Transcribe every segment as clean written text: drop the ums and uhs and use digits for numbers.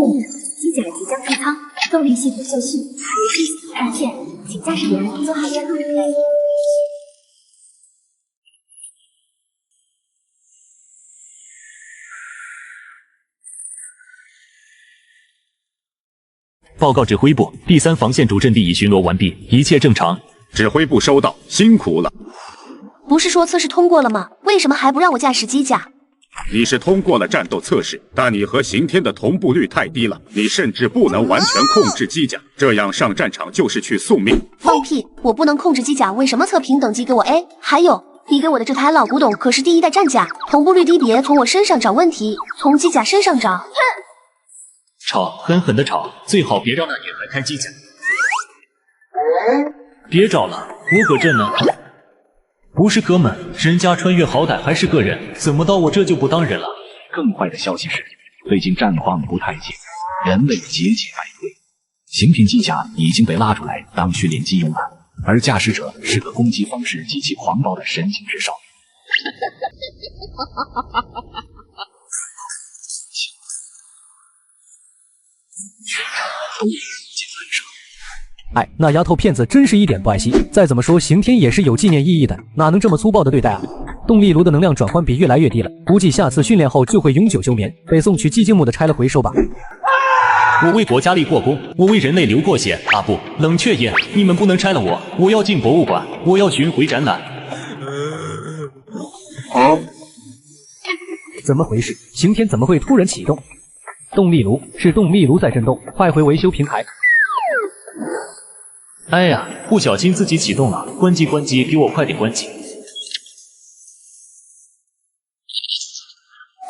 机甲即将退舱，动力系统受信，还有危险出现，请驾驶员做好战斗准备。报告指挥部，第3防线主阵地已巡逻完毕，一切正常。指挥部收到，辛苦了。不是说测试通过了吗？为什么还不让我驾驶机甲？你是通过了战斗测试，但你和刑天的同步率太低了，你甚至不能完全控制机甲，这样上战场就是去送命。放屁！我不能控制机甲，为什么测评等级给我 A？ 还有，你给我的这台老古董可是第1代战甲，同步率低，别从我身上找问题，从机甲身上找。哼！吵，狠狠的吵，最好别让那女孩开机甲。别找了，我搁这呢。不是哥们，人家穿越好歹还是个人，怎么到我这就不当人了？更坏的消息是，最近战况不太静，人类节节败退，刑品机甲已经被拉出来当训练机用了，而驾驶者是个攻击方式极其狂暴的神经质少女。哎，那丫头片子真是一点不爱惜。再怎么说，刑天也是有纪念意义的，哪能这么粗暴的对待啊？动力炉的能量转换比越来越低了，估计下次训练后就会永久休眠，被送去寂静墓的拆了回收吧。我为国家立过功，我为人类流过血啊！不，冷却液，你们不能拆了我！我要进博物馆，我要巡回展览。怎么回事？刑天怎么会突然启动？动力炉是动力炉在震动，快回维修平台。哎呀，不小心自己启动了，关机关机，给我快点关机！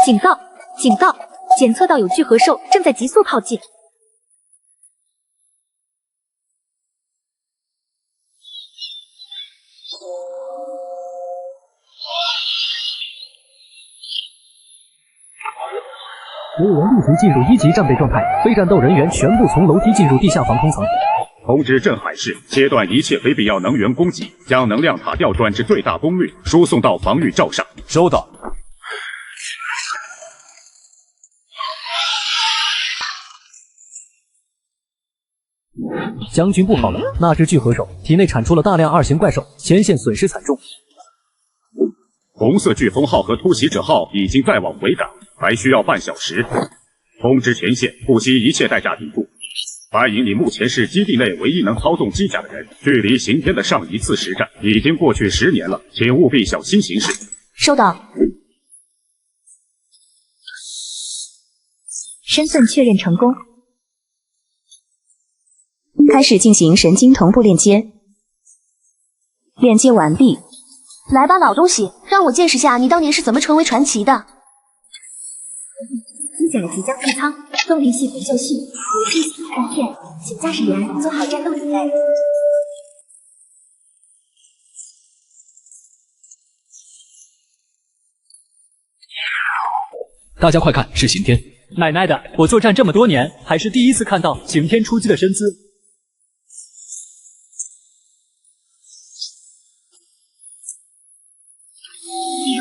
警告！警告！检测到有聚合兽正在急速靠近。所有人立即进入1级战备状态，非战斗人员全部从楼梯进入地下防空层。通知镇海市，切断一切非必要能源供给，将能量塔调转至最大功率，输送到防御罩上。收到。将军不好了，那只聚合兽体内产出了大量2型怪兽，前线损失惨重。红色飓风号和突袭者号已经在往回赶，还需要半小时。通知前线，不惜一切代价抵住。白银，你目前是基地内唯一能操纵机甲的人，距离刑天的上一次实战已经过去10年了，请务必小心行事。收到。身份确认成功，开始进行神经同步链接，链接完毕。来吧，老东西，让我见识下你当年是怎么成为传奇的。机甲即将退舱，动力系统受信，有危险出现，请驾驶员做好战斗准备。大家快看，是刑天！奶奶的，我作战这么多年，还是第一次看到刑天出击的身姿。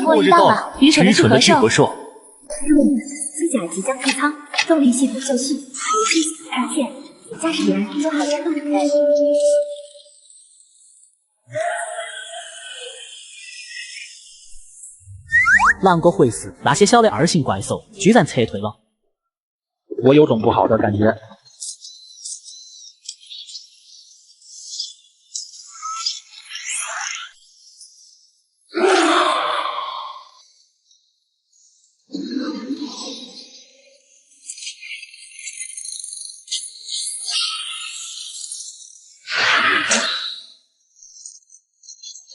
末日到了，愚蠢的聚合兽。机甲即将退舱，动力系统受信，有危险出现，请驾驶员做好战斗准备。狼哥会死，那些小的2型怪兽居然撤退了，我有种不好的感觉。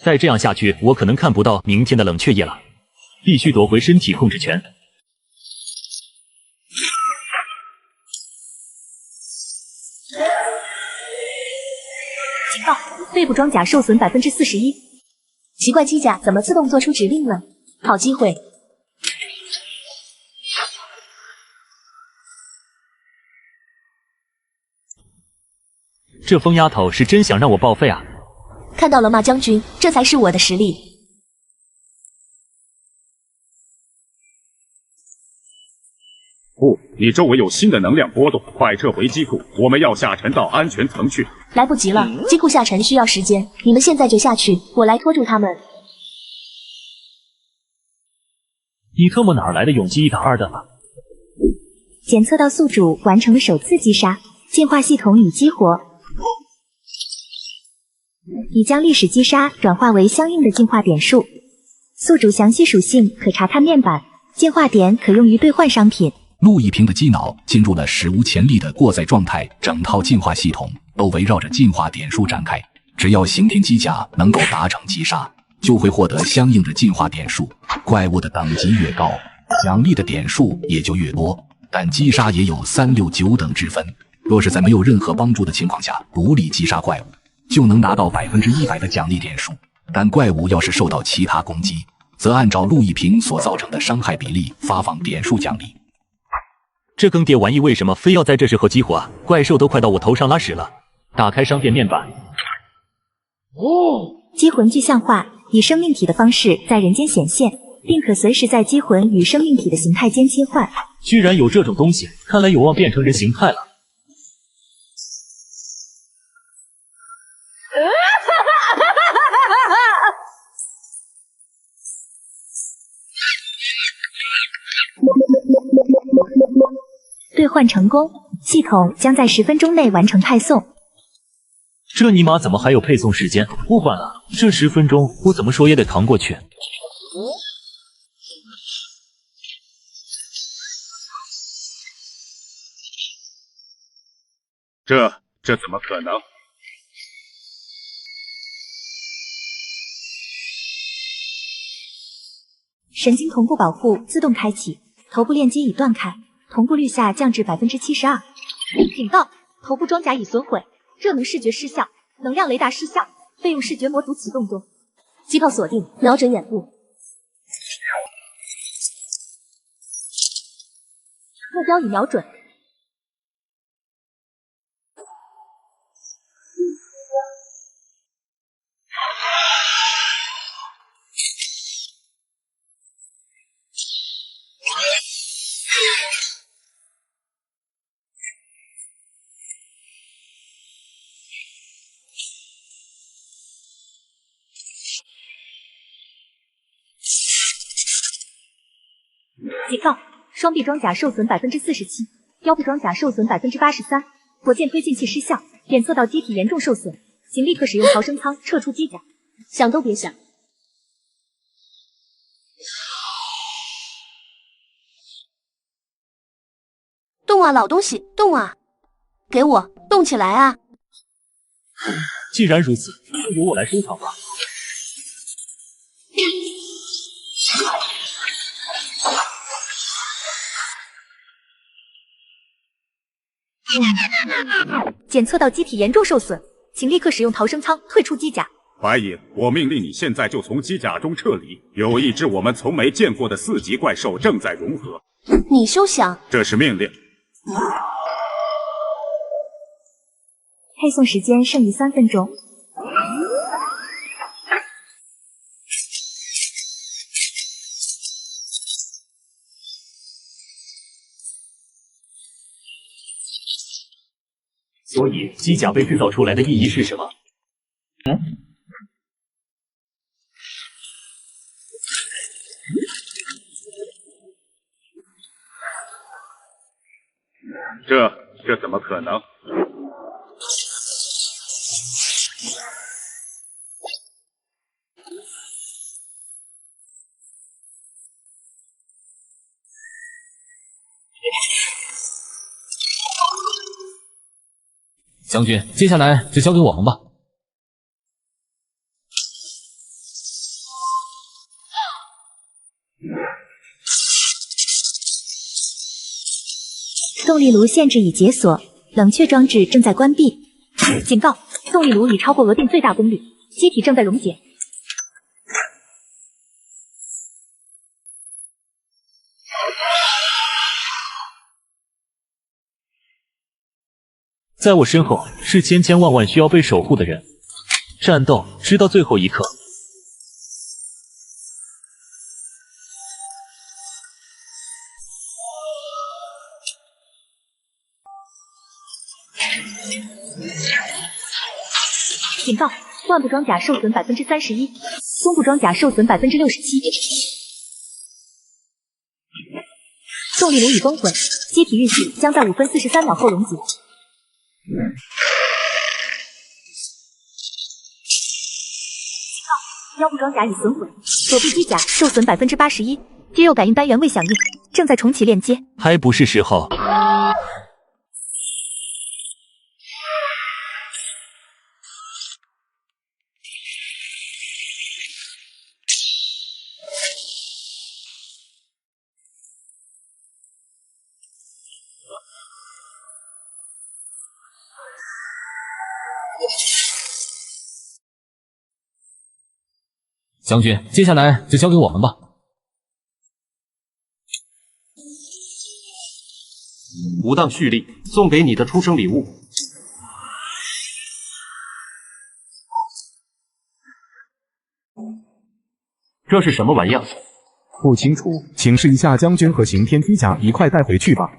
再这样下去，我可能看不到明天的冷却液了。必须夺回身体控制权。警告：背部装甲受损41%。奇怪，机甲怎么自动做出指令了？好机会！这疯丫头是真想让我报废啊！看到了吗，将军？这才是我的实力。不，你周围有新的能量波动，快撤回机库，我们要下沉到安全层去。来不及了，机库下沉需要时间，你们现在就下去，我来拖住他们。你特么哪来的勇气一打二的啊？检测到宿主完成了首次击杀，进化系统已激活，已将历史击杀转化为相应的进化点数。宿主详细属性可查看面板，进化点可用于兑换商品。陆一平的机脑进入了史无前例的过载状态，整套进化系统都围绕着进化点数展开。只要刑天机甲能够达成击杀，就会获得相应的进化点数。怪物的等级越高，奖励的点数也就越多。但击杀也有3、6、9等之分。若是在没有任何帮助的情况下独立击杀怪物，就能拿到100%的奖励点数。但怪物要是受到其他攻击，则按照陆一平所造成的伤害比例发放点数奖励。这更迭玩意为什么非要在这时候激活啊？怪兽都快到我头上拉屎了！打开商店面板。击魂具象化，以生命体的方式在人间显现，并可随时在击魂与生命体的形态间切换。居然有这种东西，看来有望变成人形态了。兑换成功，系统将在10分钟内完成派送。这尼玛怎么还有配送时间？不管了，这10分钟我怎么说也得扛过去。这怎么可能？神经同步保护自动开启，头部链接已断开，同步率下降至72%。警告：头部装甲已损毁，热能视觉失效，能量雷达失效，备用视觉模组启动中。机炮锁定，瞄准眼部，目标已瞄准。警告：双臂装甲受损47%，腰部装甲受损83%，火箭推进器失效，检测到机体严重受损，请立刻使用逃生舱撤出机甲。想都别想。动啊，老东西，动啊！给我动起来啊！既然如此，就由我来收场吧。检测到机体严重受损，请立刻使用逃生舱退出机甲。白影，我命令你现在就从机甲中撤离。有一只我们从没见过的4级怪兽正在融合。你休想！这是命令。配送时间剩余3分钟。所以机甲被制造出来的意义是什么？这怎么可能？将军，接下来就交给我们吧。动力炉限制已解锁，冷却装置正在关闭。警告：动力炉已超过额定最大功率，机体正在溶解。在我身后是千千万万需要被守护的人，战斗直到最后一刻。警告：腕部装甲受损31%，胸部装甲受损67%。动力炉已崩毁，机体运气将在5分43秒后溶解。腰部装甲已损毁，左臂机甲受损81%，肌肉感应单元未响应，正在重启链接。还不是时候。将军，接下来就交给我们吧。武当蓄力送给你的出生礼物。这是什么玩意儿？不清楚，请示一下将军和刑天机甲一块带回去吧。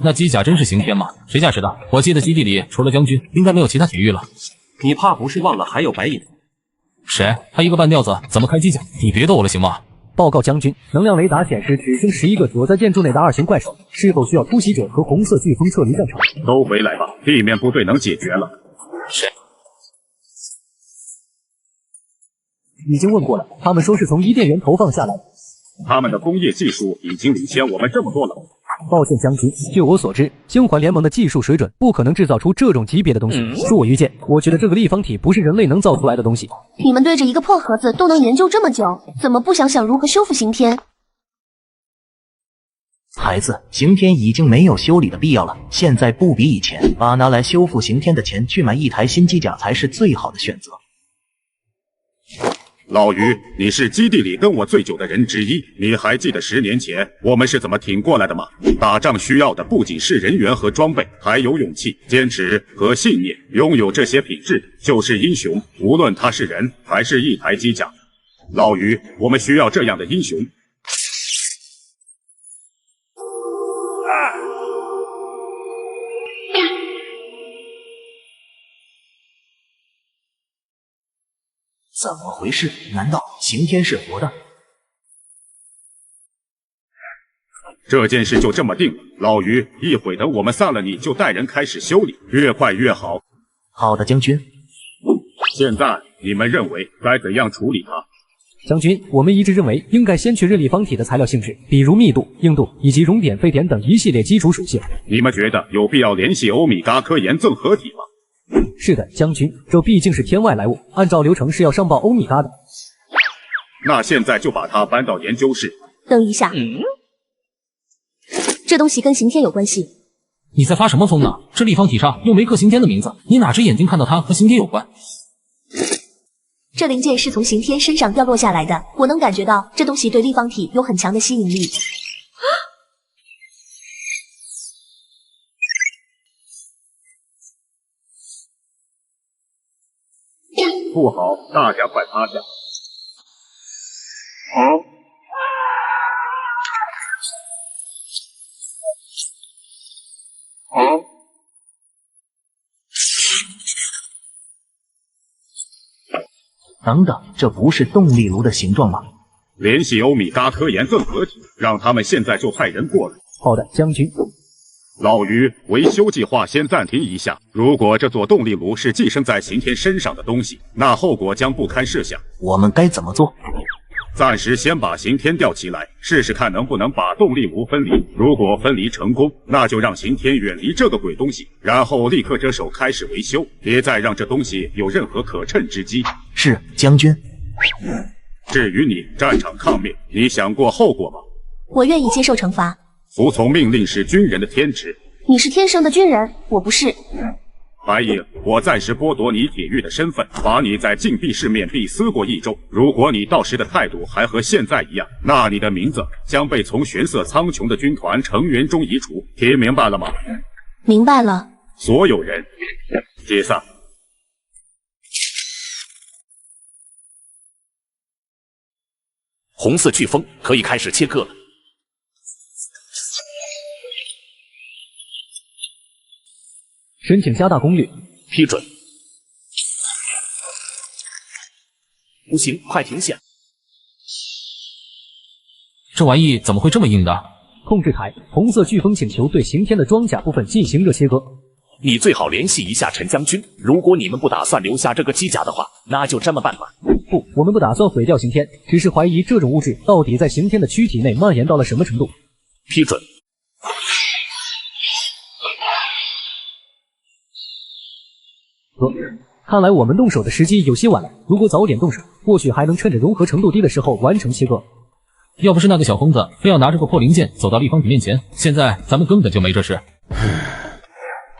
那机甲真是刑天吗？谁驾驶的？我记得基地里除了将军，应该没有其他铁狱了。你怕不是忘了还有白影？谁？他一个半吊子，怎么开机甲？你别逗我了行吗？报告将军，能量雷达显示只剩11个躲在建筑内的2型怪兽，是否需要突袭者和红色飓风撤离战场？都回来吧，地面部队能解决了。谁？已经问过了，他们说是从伊甸园投放下来的。他们的工业技术已经领先我们这么多了。抱歉，将军，据我所知，星环联盟的技术水准不可能制造出这种级别的东西。恕我愚见，我觉得这个立方体不是人类能造出来的东西。你们对着一个破盒子都能研究这么久，怎么不想想如何修复刑天？孩子，刑天已经没有修理的必要了，现在不比以前，把拿来修复刑天的钱去买一台新机甲才是最好的选择。老于，你是基地里跟我最久的人之一，你还记得10年前我们是怎么挺过来的吗？打仗需要的不仅是人员和装备，还有勇气、坚持和信念。拥有这些品质就是英雄，无论他是人还是一台机甲。老于，我们需要这样的英雄。怎么回事？难道刑天是活的？这件事就这么定了。老于，一会等我们散了，你就带人开始修理，越快越好。好的，将军。现在你们认为该怎样处理它？将军，我们一致认为应该先确认立方体的材料性质，比如密度、硬度以及熔点、沸点等一系列基础属性。你们觉得有必要联系欧米伽科研综合体吗？是的，将军，这毕竟是天外来物，按照流程是要上报欧米伽的。那现在就把它搬到研究室。等一下，这东西跟刑天有关系。你在发什么疯呢？这立方体上又没刻刑天的名字，你哪只眼睛看到它和刑天有关？这零件是从刑天身上掉落下来的，我能感觉到这东西对立方体有很强的吸引力。不好，大家快趴下！等等，这不是动力炉的形状吗？联系欧米伽科研综合体，让他们现在就派人过来。好的，将军。老于，维修计划先暂停一下。如果这座动力炉是寄生在刑天身上的东西，那后果将不堪设想。我们该怎么做？暂时先把刑天吊起来，试试看能不能把动力炉分离。如果分离成功，那就让刑天远离这个鬼东西，然后立刻着手开始维修，别再让这东西有任何可乘之机。是，将军。至于你战场抗命，你想过后果吗？我愿意接受惩罚。服从命令是军人的天职。你是天生的军人，我不是。白影，我暂时剥夺你铁狱的身份，把你在禁闭室面壁思过1周。如果你到时的态度还和现在一样，那你的名字将被从玄色苍穹的军团成员中移除。听明白了吗？明白了。所有人解散。红色飓风可以开始切割了。申请加大功率。批准。不行，快停下！这玩意怎么会这么硬的？控制台，红色飓风请求对刑天的装甲部分进行热切割。你最好联系一下陈将军，如果你们不打算留下这个机甲的话，那就这么办吧。不，我们不打算毁掉刑天，只是怀疑这种物质到底在刑天的躯体内蔓延到了什么程度。批准。看来我们动手的时机有些晚了，如果早点动手，或许还能趁着融合程度低的时候完成切割。要不是那个小疯子非要拿这个破零件走到立方体面前，现在咱们根本就没这事。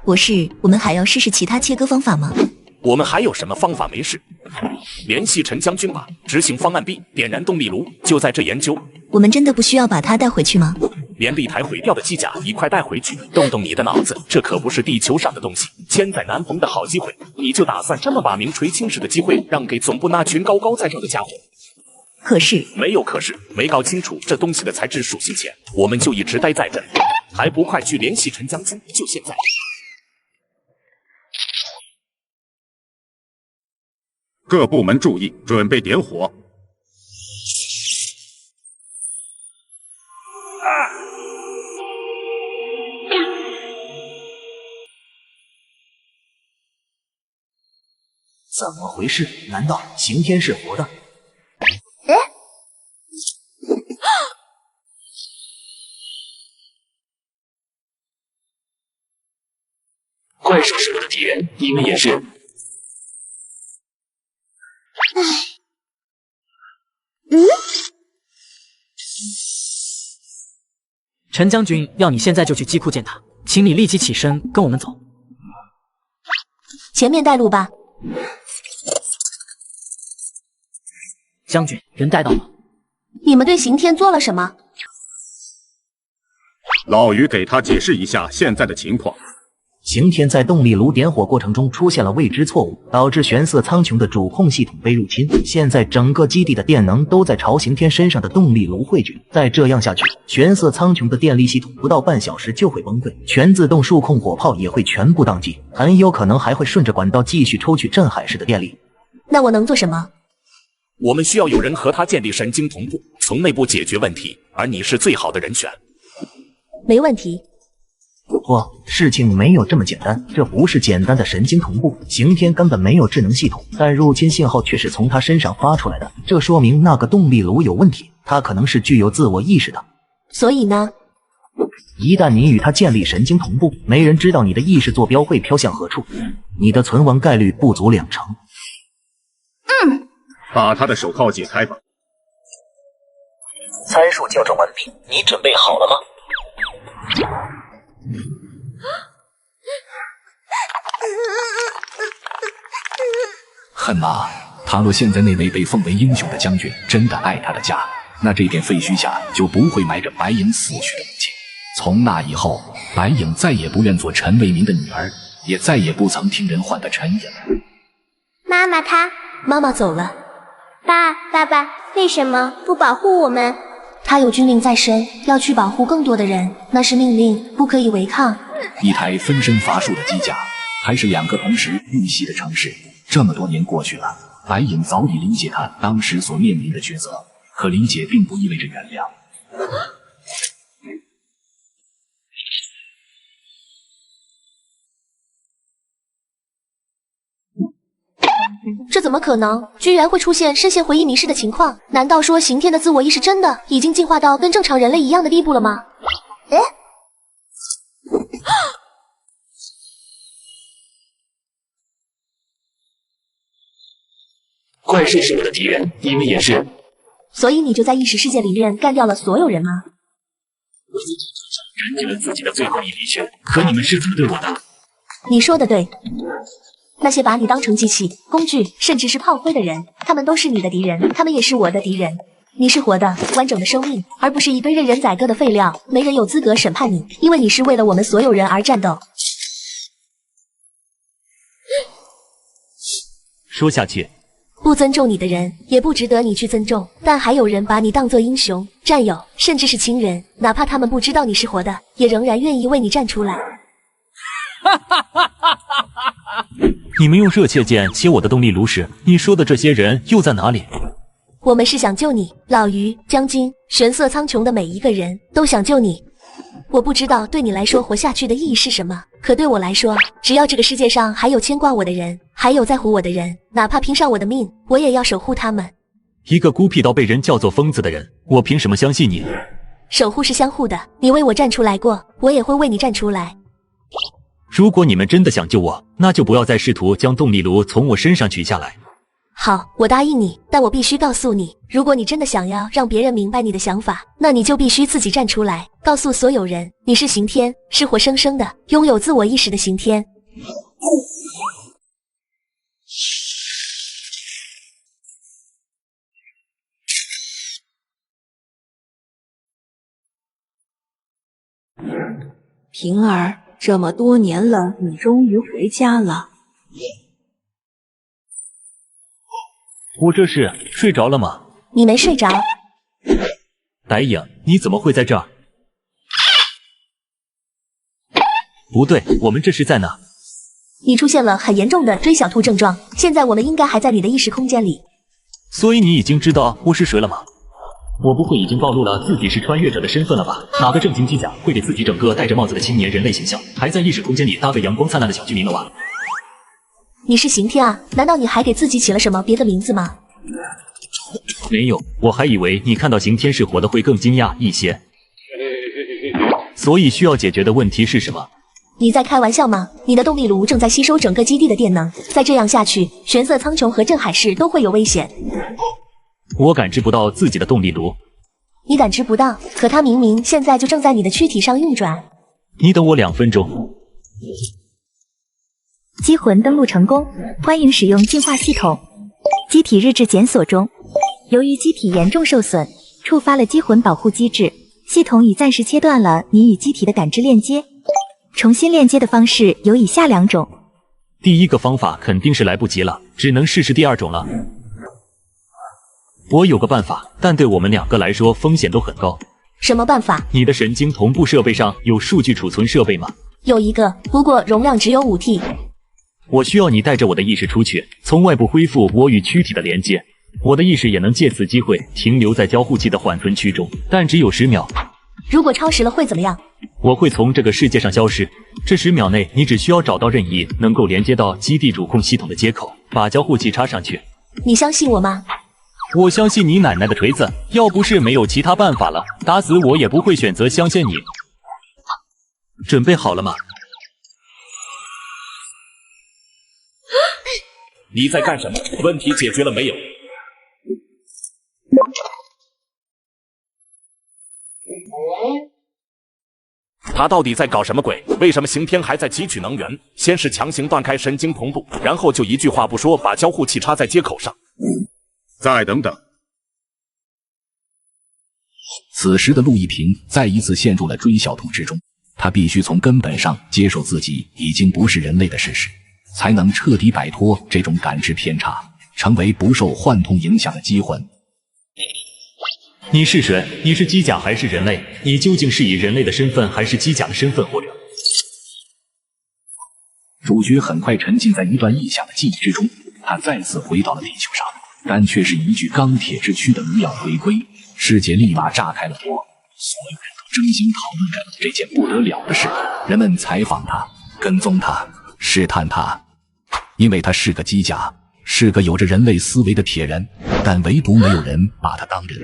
博士，我们还要试试其他切割方法吗？我们还有什么方法没事？联系陈将军吧。执行方案 B， 点燃动力炉，就在这研究。我们真的不需要把它带回去吗？连一台毁掉的机甲一块带回去，动动你的脑子，这可不是地球上的东西，千载难逢的好机会，你就打算这么把名垂青史的机会让给总部那群高高在上的家伙？可是没有可是，没搞清楚这东西的材质属性前，我们就一直待在这，还不快去联系陈将军？就现在！各部门注意，准备点火。怎么回事？难道刑天是活的？哎，怪兽是我的敌人，你们也是。陈将军要你现在就去机库见他，请你立即起身跟我们走。前面带路吧。将军，人带到了。你们对刑天做了什么？老于给他解释一下现在的情况。刑天在动力炉点火过程中出现了未知错误，导致玄色苍穹的主控系统被入侵。现在整个基地的电能都在朝刑天身上的动力炉汇聚，再这样下去，玄色苍穹的电力系统不到半小时就会崩溃，全自动数控火炮也会全部宕机，很有可能还会顺着管道继续抽取镇海市的电力。那我能做什么？我们需要有人和他建立神经同步，从内部解决问题，而你是最好的人选。没问题。不，事情没有这么简单，这不是简单的神经同步。刑天根本没有智能系统，但入侵信号却是从他身上发出来的，这说明那个动力炉有问题，他可能是具有自我意识的。所以呢？一旦你与他建立神经同步，没人知道你的意识坐标会飘向何处，你的存亡概率不足2成。把他的手铐解开吧。参数校正完毕，你准备好了吗？恨吗？倘若现在那位被奉为英雄的将军真的爱他的家，那这片废墟下就不会埋着白影死去的母亲。从那以后，白影再也不愿做陈为民的女儿，也再也不曾听人唤的陈影。妈妈走了。爸爸为什么不保护我们？他有军令在身，要去保护更多的人，那是命令，不可以违抗。一台分身乏术的机甲，还是2个同时遇袭的城市。这么多年过去了，白影早已理解他当时所面临的抉择，可理解并不意味着原谅。这怎么可能？居然会出现深陷回忆迷失的情况？难道说刑天的自我意识真的已经进化到跟正常人类一样的地步了吗？哎，怪兽是我的敌人，你们也是。所以你就在意识世界里面干掉了所有人吗？燃尽了自己的最后一滴血，可你们是怎么对我的？你说的对。那些把你当成机器、工具，甚至是炮灰的人，他们都是你的敌人，他们也是我的敌人。你是活的、完整的生命，而不是一堆任人宰割的废料。没人有资格审判你，因为你是为了我们所有人而战斗。说下去，不尊重你的人，也不值得你去尊重。但还有人把你当作英雄、战友，甚至是亲人，哪怕他们不知道你是活的，也仍然愿意为你站出来。哈哈哈哈！你们用热切键切我的动力炉时，你说的这些人又在哪里？我们是想救你，老于、将军、玄色苍穹的每一个人都想救你。我不知道对你来说活下去的意义是什么，可对我来说，只要这个世界上还有牵挂我的人，还有在乎我的人，哪怕拼上我的命，我也要守护他们。一个孤僻到被人叫做疯子的人，我凭什么相信你？守护是相互的，你为我站出来过，我也会为你站出来。如果你们真的想救我，那就不要再试图将动力炉从我身上取下来。好，我答应你，但我必须告诉你，如果你真的想要让别人明白你的想法，那你就必须自己站出来，告诉所有人，你是刑天，是活生生的拥有自我意识的刑天。平儿，这么多年了，你终于回家了。我这是睡着了吗？你没睡着。白影，你怎么会在这儿？不对，我们这是在哪？你出现了很严重的追小兔症状，现在我们应该还在你的意识空间里。所以你已经知道我是谁了吗？我不会已经暴露了自己是穿越者的身份了吧？哪个正经机甲会给自己整个戴着帽子的青年人类形象，还在意识空间里搭个阳光灿烂的小居民楼啊？你是刑天啊？难道你还给自己起了什么别的名字吗？没有，我还以为你看到刑天是活的会更惊讶一些。所以需要解决的问题是什么？你在开玩笑吗？你的动力炉正在吸收整个基地的电能，再这样下去，玄色苍穹和镇海市都会有危险。我感知不到自己的动力炉。你感知不到，可它明明现在就正在你的躯体上运转。你等我2分钟。机魂登录成功，欢迎使用进化系统。机体日志检索中，由于机体严重受损，触发了机魂保护机制，系统已暂时切断了你与机体的感知链接。重新链接的方式有以下2种。第一个方法肯定是来不及了，只能试试第2种了。我有个办法，但对我们2个来说风险都很高。什么办法？你的神经同步设备上有数据储存设备吗？有一个，不过容量只有5T。我需要你带着我的意识出去，从外部恢复我与躯体的连接。我的意识也能借此机会停留在交互器的缓存区中，但只有10秒。如果超时了会怎么样？我会从这个世界上消失。这10秒内，你只需要找到任意能够连接到基地主控系统的接口，把交互器插上去。你相信我吗？我相信你奶奶的锤子！要不是没有其他办法了，打死我也不会选择相信你。准备好了吗？你在干什么？问题解决了没有？他到底在搞什么鬼？为什么刑天还在汲取能源？先是强行断开神经同步，然后就一句话不说把交互器插在接口上。再等等。此时的陆一平再一次陷入了追小兔之中，他必须从根本上接受自己已经不是人类的事实，才能彻底摆脱这种感知偏差，成为不受幻痛影响的机魂。你是谁？你是机甲还是人类？你究竟是以人类的身份还是机甲的身份活着？主角很快沉浸在一段异想的记忆之中，他再次回到了地球上，但却是一具钢铁之躯的模样回归，世界立马炸开了锅，所有人都争相讨论着这件不得了的事。人们采访他，跟踪他，试探他，因为他是个机甲，是个有着人类思维的铁人，但唯独没有人把他当人。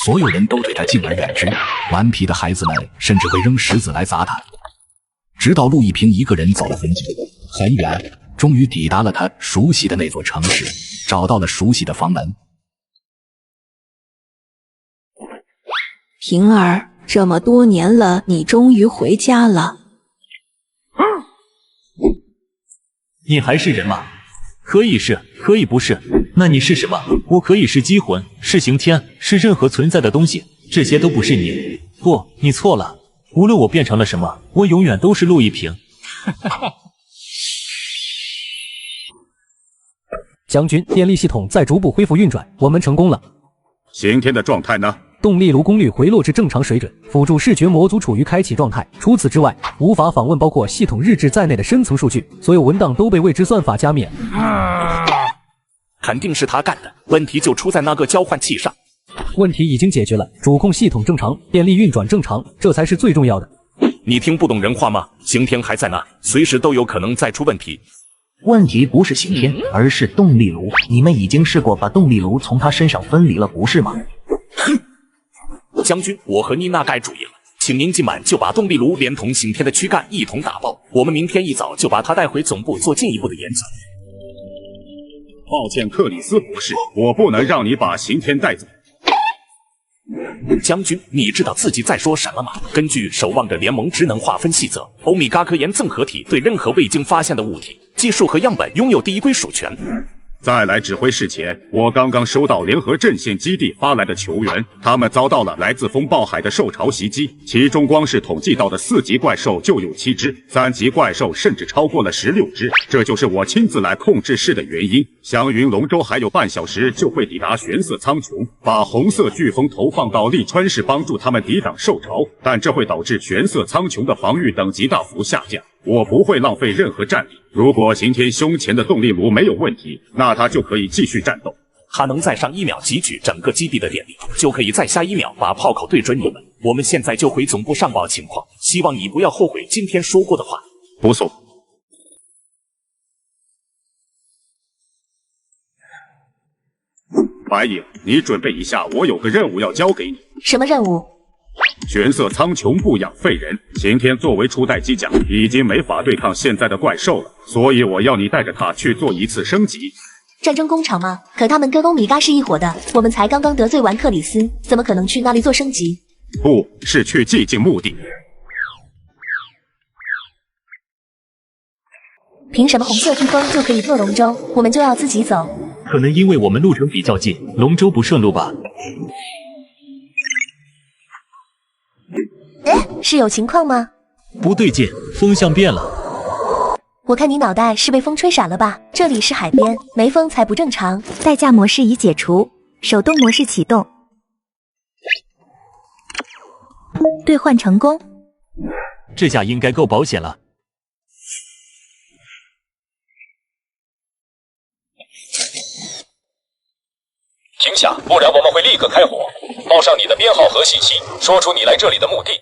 所有人都对他敬而远之，顽皮的孩子们甚至会扔石子来砸他。直到陆一平一个人走了很久很远，终于抵达了他熟悉的那座城市，找到了熟悉的房门。平儿，这么多年了，你终于回家了。你还是人吗？可以是，可以不是。那你是什么？我可以是机魂，是刑天，是任何存在的东西，这些都不是你。不，你错了。无论我变成了什么，我永远都是陆一平。将军，电力系统在逐步恢复运转，我们成功了。刑天的状态呢？动力炉功率回落至正常水准，辅助视觉模组处于开启状态。除此之外，无法访问包括系统日志在内的深层数据，所有文档都被未知算法加密了。肯定是他干的，问题就出在那个交换器上。问题已经解决了，主控系统正常，电力运转正常，这才是最重要的。你听不懂人话吗？刑天还在那，随时都有可能再出问题。问题不是刑天，而是动力炉。你们已经试过把动力炉从他身上分离了，不是吗？将军，我和妮娜该主意了，请您今晚就把动力炉连同刑天的躯干一同打包，我们明天一早就把他带回总部做进一步的研究。抱歉，克里斯博士，我不能让你把刑天带走。将军，你知道自己在说什么吗？根据守望者联盟职能划分细则，欧米伽科研综合体对任何未经发现的物体、技术和样本拥有第一归属权。在来指挥室前，我刚刚收到联合阵线基地发来的求援，他们遭到了来自风暴海的兽潮袭击，其中光是统计到的4级怪兽就有7只，3级怪兽甚至超过了16只，这就是我亲自来控制室的原因。祥云龙舟还有半小时就会抵达玄色苍穹，把红色飓风投放到利川市，帮助他们抵挡兽潮，但这会导致玄色苍穹的防御等级大幅下降。我不会浪费任何战力。如果刑天胸前的动力炉没有问题，那他就可以继续战斗。他能在上1秒汲取整个基地的电力，就可以在下1秒把炮口对准你们。我们现在就回总部上报情况，希望你不要后悔今天说过的话。不送。白影，你准备一下，我有个任务要交给你。什么任务？玄色苍穹不养废人，刑天作为初代机甲，已经没法对抗现在的怪兽了，所以我要你带着他去做一次升级。战争工厂吗？可他们跟欧米伽是一伙的，我们才刚刚得罪完克里斯，怎么可能去那里做升级？不是去寂静墓地。凭什么红色飓风就可以坐龙舟，我们就要自己走？可能因为我们路程比较近，龙舟不顺路吧。是有情况吗？不对劲，风向变了。我看你脑袋是被风吹傻了吧？这里是海边，没风才不正常。代驾模式已解除，手动模式启动。兑换成功。这下应该够保险了。停下，不然我们会立刻开火。报上你的编号和信息，说出你来这里的目的。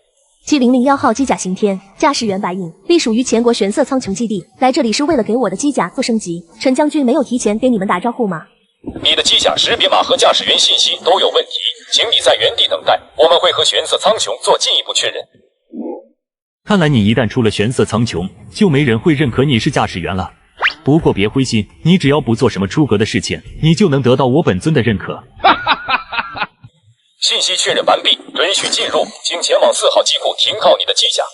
G001号机甲刑天，驾驶员白影，隶属于前国玄色苍穹基地，来这里是为了给我的机甲做升级。陈将军没有提前给你们打招呼吗？你的机甲识别码和驾驶员信息都有问题，请你在原地等待，我们会和玄色苍穹做进一步确认。看来你一旦出了玄色苍穹，就没人会认可你是驾驶员了。不过别灰心，你只要不做什么出格的事情，你就能得到我本尊的认可。信息确认完毕，允许进入，请前往4号机库停靠你的机甲。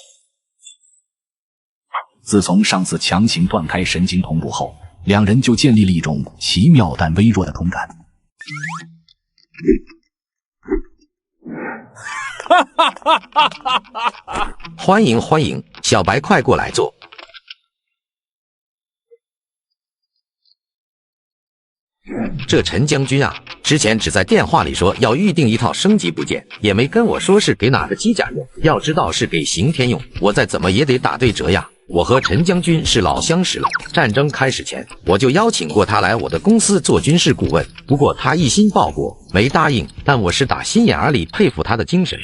自从上次强行断开神经同步后，两人就建立了一种奇妙但微弱的同感。欢迎欢迎，小白快过来坐。这陈将军啊，之前只在电话里说要预定一套升级部件，也没跟我说是给哪个机甲用。要知道是给刑天用，我再怎么也得打对折呀。我和陈将军是老相识了，战争开始前我就邀请过他来我的公司做军事顾问，不过他一心报国，没答应。但我是打心眼里佩服他的精神。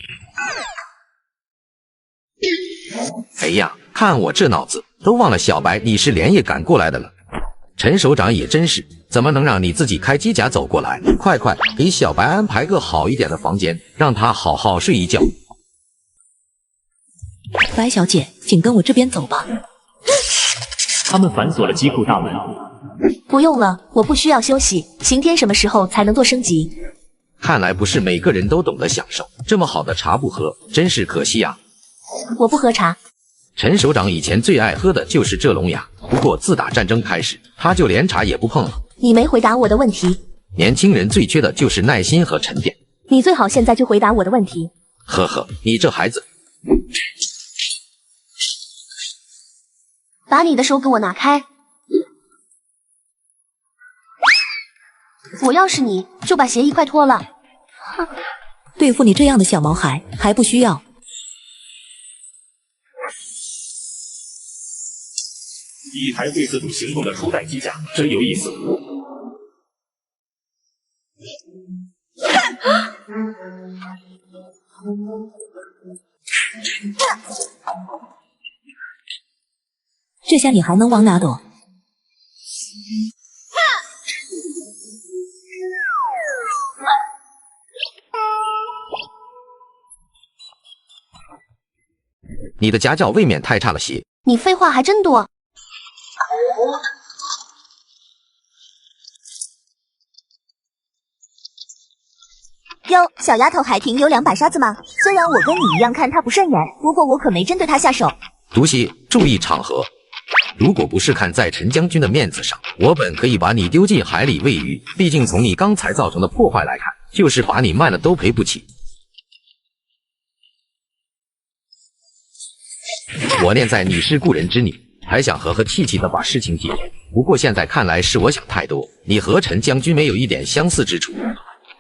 哎呀，看我这脑子，都忘了小白你是连夜赶过来的了。陈首长也真是，怎么能让你自己开机甲走过来？快快给小白安排个好一点的房间，让他好好睡一觉。白小姐，请跟我这边走吧。他们反锁了机库大门。不用了，我不需要休息。刑天什么时候才能做升级？看来不是每个人都懂得享受，这么好的茶不喝，真是可惜啊。我不喝茶。陈首长以前最爱喝的就是这龙牙，不过自打战争开始，他就连茶也不碰了。你没回答我的问题。年轻人最缺的就是耐心和沉淀。你最好现在就回答我的问题。呵呵，你这孩子。把你的手给我拿开！我要是你，就把鞋一块脱了。哼，对付你这样的小毛孩还不需要。一台会自主行动的初代机甲，真有意思。这下你还能往哪躲？你的家教未免太差了些。你废话还真多。哟，小丫头还停留2把刷子吗？虽然我跟你一样看她不顺眼，不过我可没针对她下手。毒蝎，注意场合。如果不是看在陈将军的面子上，我本可以把你丢进海里喂鱼。毕竟从你刚才造成的破坏来看，就是把你卖了都赔不起。我念在你是故人之女，还想和气气的把事情解决。不过现在看来是我想太多，你和陈将军没有一点相似之处。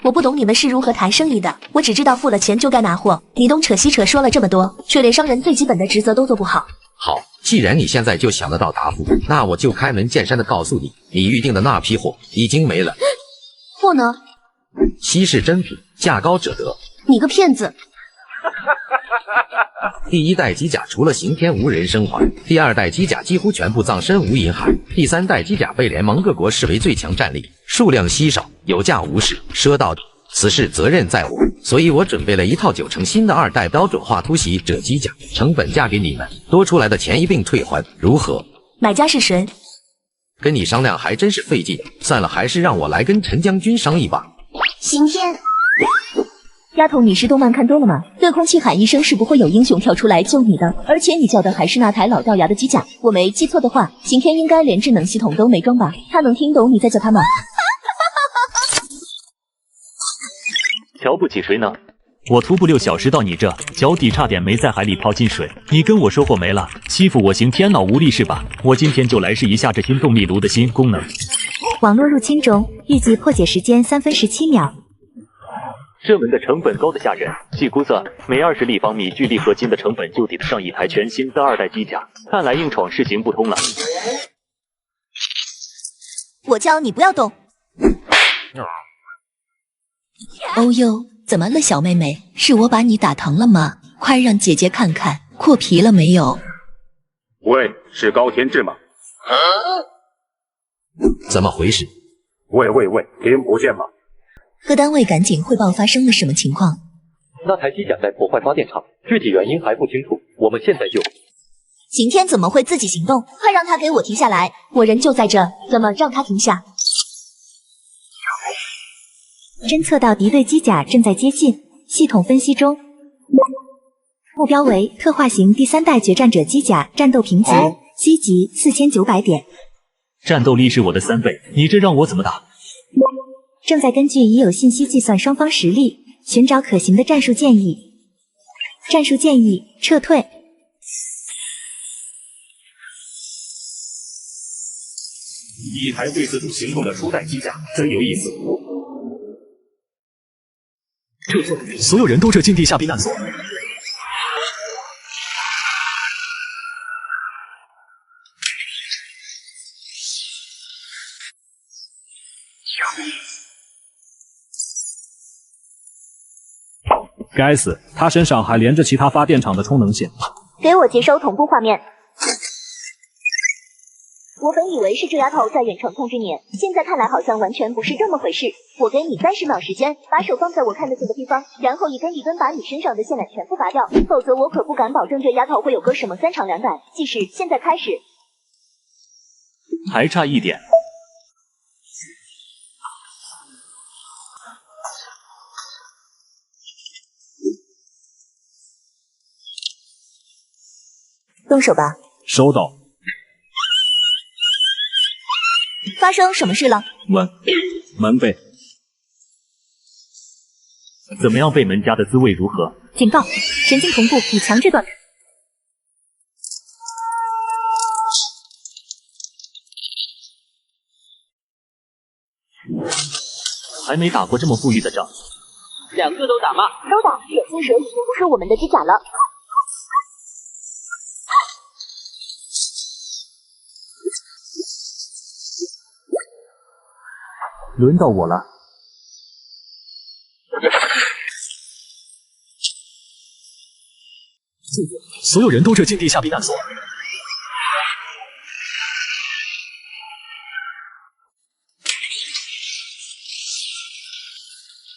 我不懂你们是如何谈生意的，我只知道付了钱就该拿货。你东扯西扯说了这么多，却连商人最基本的职责都做不好。好，既然你现在就想得到答复，那我就开门见山的告诉你，你预定的那批货已经没了。货呢？稀世珍品，价高者得。你个骗子！第1代机甲除了刑天无人生还，第2代机甲几乎全部葬身无垠海，第3代机甲被联盟各国视为最强战力，数量稀少，有价无市。说到底，此事责任在我，所以我准备了一套9成新的2代标准化突袭者机甲，成本价给你们，多出来的钱一并退还，如何？买家是谁？跟你商量还真是费劲，算了，还是让我来跟陈将军商议吧。刑天。丫头，你是动漫看多了吗？对空气喊一声，是不会有英雄跳出来救你的。而且你叫的还是那台老掉牙的机甲，我没记错的话，刑天应该连智能系统都没装吧？他能听懂你在叫他吗？瞧不起谁呢？我徒步6小时到你这，脚底差点没在海里泡进水。你跟我说货没了，欺负我刑天脑无力是吧？我今天就来试一下这新动力炉的新功能。网络入侵中，预计破解时间3分17秒。这门的成本高得吓人，据估算，每20立方米聚力合金的成本就抵得上一台全新的2代机甲。看来硬闯是行不通了。我叫你不要动。哦呦，怎么了，小妹妹？是我把你打疼了吗？快让姐姐看看扩皮了没有。喂，是高天志吗？怎么回事？喂，听不见吗？各单位赶紧汇报发生了什么情况。那台机甲在破坏发电厂，具体原因还不清楚，我们现在就……刑天怎么会自己行动？快让他给我停下来！我人就在这，怎么让他停下？侦测到敌对机甲正在接近，系统分析中，目标为特化型第3代决战者机甲，战斗评级7级4900点，战斗力是我的3倍，你这让我怎么打？正在根据已有信息计算双方实力，寻找可行的战术建议。战术建议：撤退。一台会自主行动的初代机甲，真有意思。所有人都撤进地下避难所。该死，他身上还连着其他发电厂的充能线。给我接收同步画面。我本以为是这丫头在远程控制你，现在看来好像完全不是这么回事。我给你30秒时间，把手放在我看得见的地方，然后一根一根把你身上的线缆全部拔掉，否则我可不敢保证这丫头会有个什么3长2短。计时现在开始。还差一点。动手吧。收到。发生什么事了？门被。怎么样，被门夹的滋味如何？警告，神经同步已强制断开。还没打过这么富裕的仗。2个都打吗？都打，眼镜蛇已经不是我们的机甲了。轮到我了。所有人都撤进地下避难所。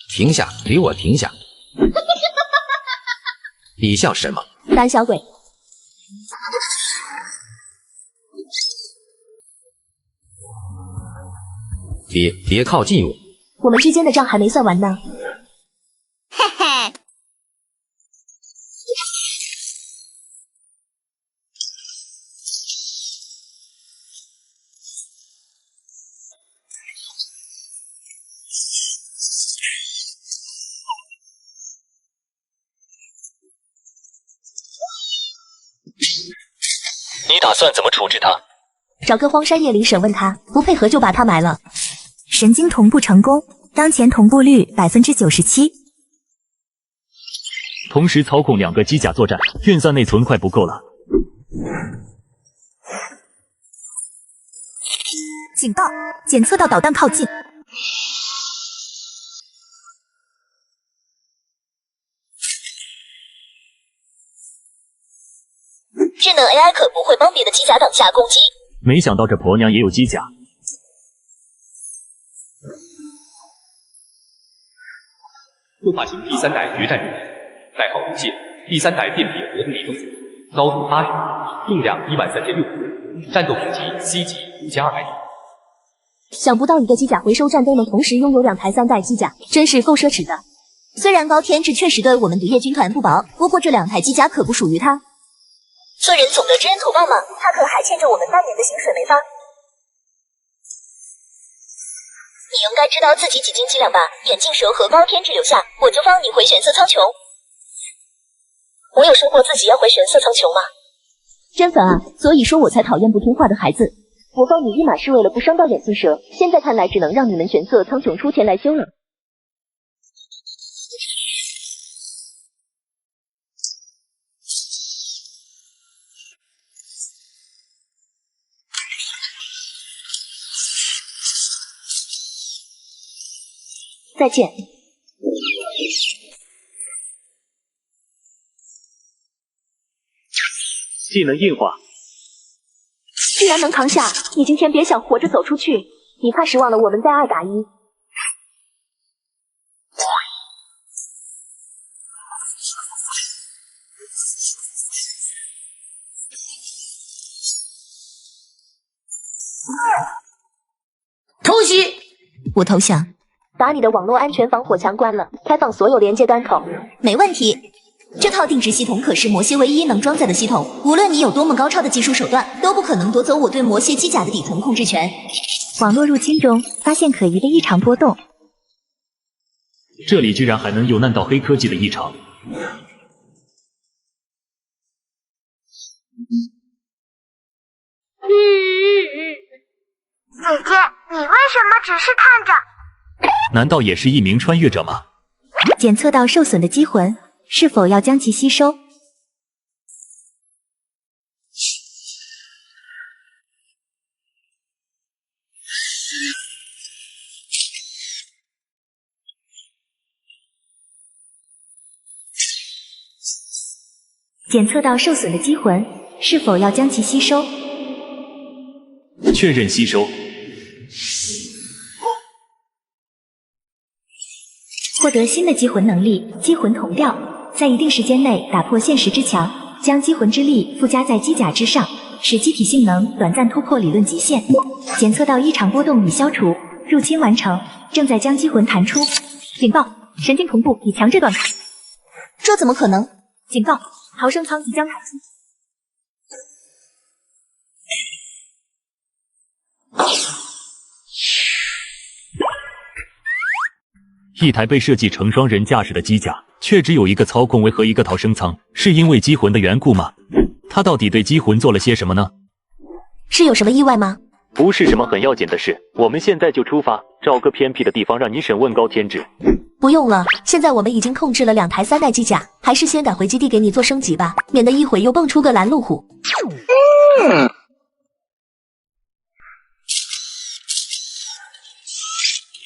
停下，给我停下！你笑什么？胆小鬼！别靠近我！我们之间的账还没算完呢。嘿嘿。你打算怎么处置他？找个荒山野岭审问他，不配合就把他埋了。神经同步成功，当前同步率97%。同时操控2个机甲作战，运算内存快不够了。警告！检测到导弹靠近。智能 AI 可不会帮别的机甲挡下攻击。没想到这婆娘也有机甲。孵化型第3代决战人，代号无限，第3代辨别活动力中子，高度80，重量13600，战斗评级 C 级5+200。想不到一个机甲回收站都能同时拥有2台3代机甲，真是够奢侈的。虽然高天志确实对我们毒液军团不薄，不过这2台机甲可不属于他。做人总得知恩图报嘛，他可还欠着我们3年的薪水没发。你应该知道自己几斤几两吧？眼镜蛇和高天志留下，我就放你回玄色苍穹。我有说过自己要回玄色苍穹吗？真烦啊！所以说我才讨厌不听话的孩子。我放你一马是为了不伤到眼镜蛇，现在看来只能让你们玄色苍穹出钱来修了。再见。技能硬化，既然能扛下，你今天别想活着走出去。你怕是忘了我们在2打1。偷袭！我投降。把你的网络安全防火墙关了，开放所有连接端口。没问题。这套定制系统可是魔蝎唯一能装载的系统，无论你有多么高超的技术手段，都不可能夺走我对魔蝎机甲的底层控制权。网络入侵中发现可疑的异常波动，这里居然还能有难道黑科技的异常？姐姐，你为什么只是看着？难道也是一名穿越者吗？检测到受损的机魂，是否要将其吸收？检测到受损的机魂，是否要将其吸收？确认吸收。获得新的击魂能力，击魂同调，在一定时间内打破现实之墙，将击魂之力附加在机甲之上，使机体性能短暂突破理论极限。检测到异常波动已消除，入侵完成，正在将击魂弹出。警告，神经同步已强制断开。这怎么可能？警告，逃生舱即将开出。一台被设计成双人驾驶的机甲，却只有一个操控位和一个逃生舱，是因为机魂的缘故吗？他到底对机魂做了些什么呢？是有什么意外吗？不是什么很要紧的事，我们现在就出发，找个偏僻的地方让你审问高天志。不用了，现在我们已经控制了2台3代机甲，还是先赶回基地给你做升级吧，免得一会又蹦出个拦路虎。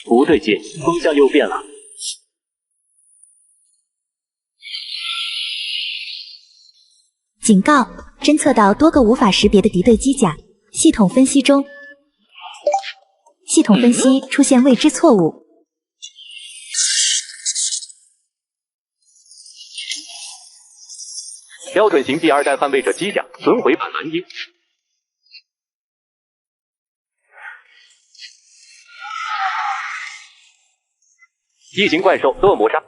不对劲，风向又变了。警告：侦测到多个无法识别的敌对机甲，系统分析中。系统分析出现未知错误。标准型第2代捍卫者机甲损毁版蓝鹰。异形怪兽恶魔杀。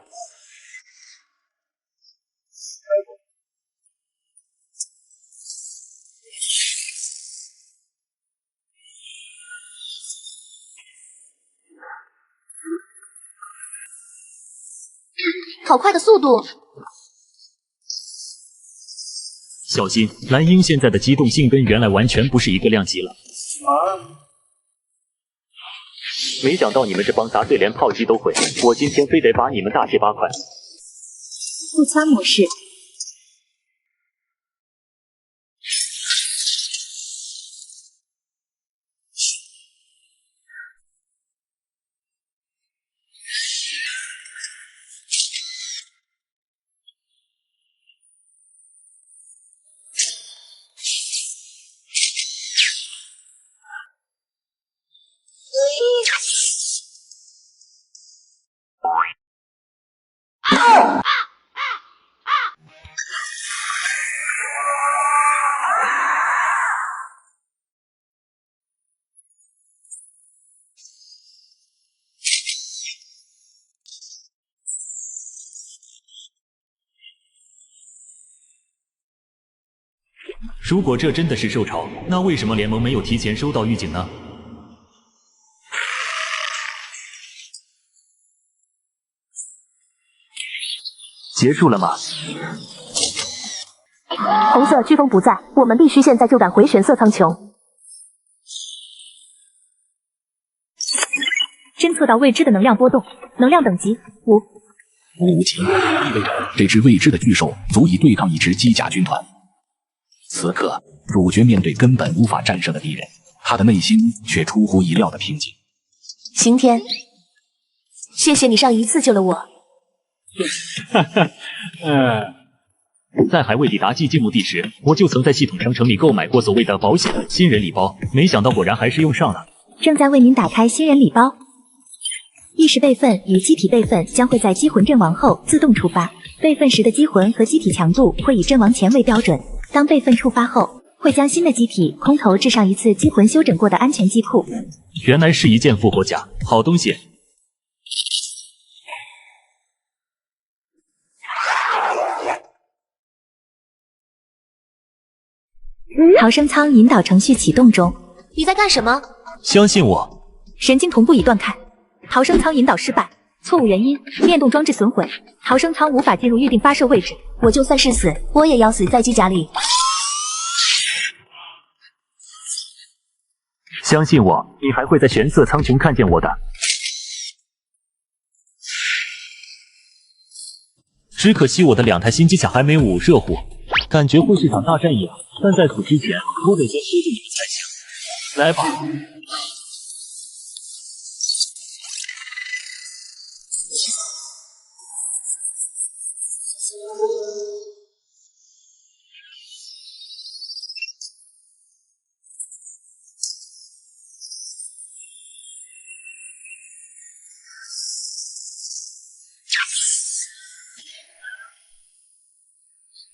好快的速度！小心，蓝鹰现在的机动性跟原来完全不是一个量级了。没想到你们这帮杂碎连炮击都会，我今天非得把你们大卸8块。步枪模式。如果这真的是兽潮，那为什么联盟没有提前收到预警呢？结束了吗？红色飓风不在，我们必须现在就赶回玄色苍穹。侦测到未知的能量波动，能量等级5。5级，意味着这只未知的巨兽足以对抗一支机甲军团。此刻，主角面对根本无法战胜的敌人，他的内心却出乎意料的平静。刑天，谢谢你上一次救了我。在还未抵达寂静墓地时，我就曾在系统商城里购买过所谓的保险新人礼包，没想到果然还是用上了。正在为您打开新人礼包，意识备份与机体备份将会在机魂阵亡后自动触发，备份时的机魂和机体强度会以阵亡前为标准。当备份触发后，会将新的机体空投至上一次机魂修整过的安全机库。原来是一件复活甲，好东西。逃生舱引导程序启动中。你在干什么？相信我。神经同步已断开，逃生舱引导失败，错误原因：电动装置损毁，逃生舱无法进入预定发射位置。我就算是死，我也要死在机甲里。相信我，你还会在玄色苍穹看见我的。只可惜我的2台新机甲还没有热乎，感觉会是场大战一样。但在此之前，我得先修正你们才行。来吧。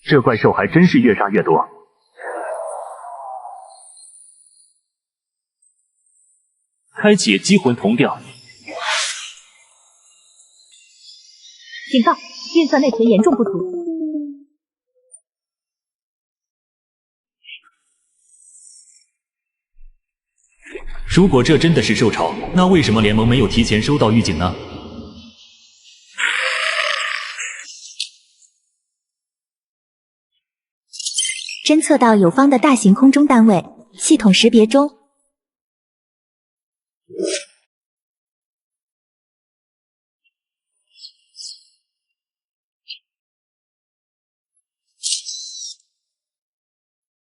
这怪兽还真是越杀越多。开启机魂同调。警告：运算内存严重不足。如果这真的是兽潮，那为什么联盟没有提前收到预警呢？侦测到友方的大型空中单位，系统识别中。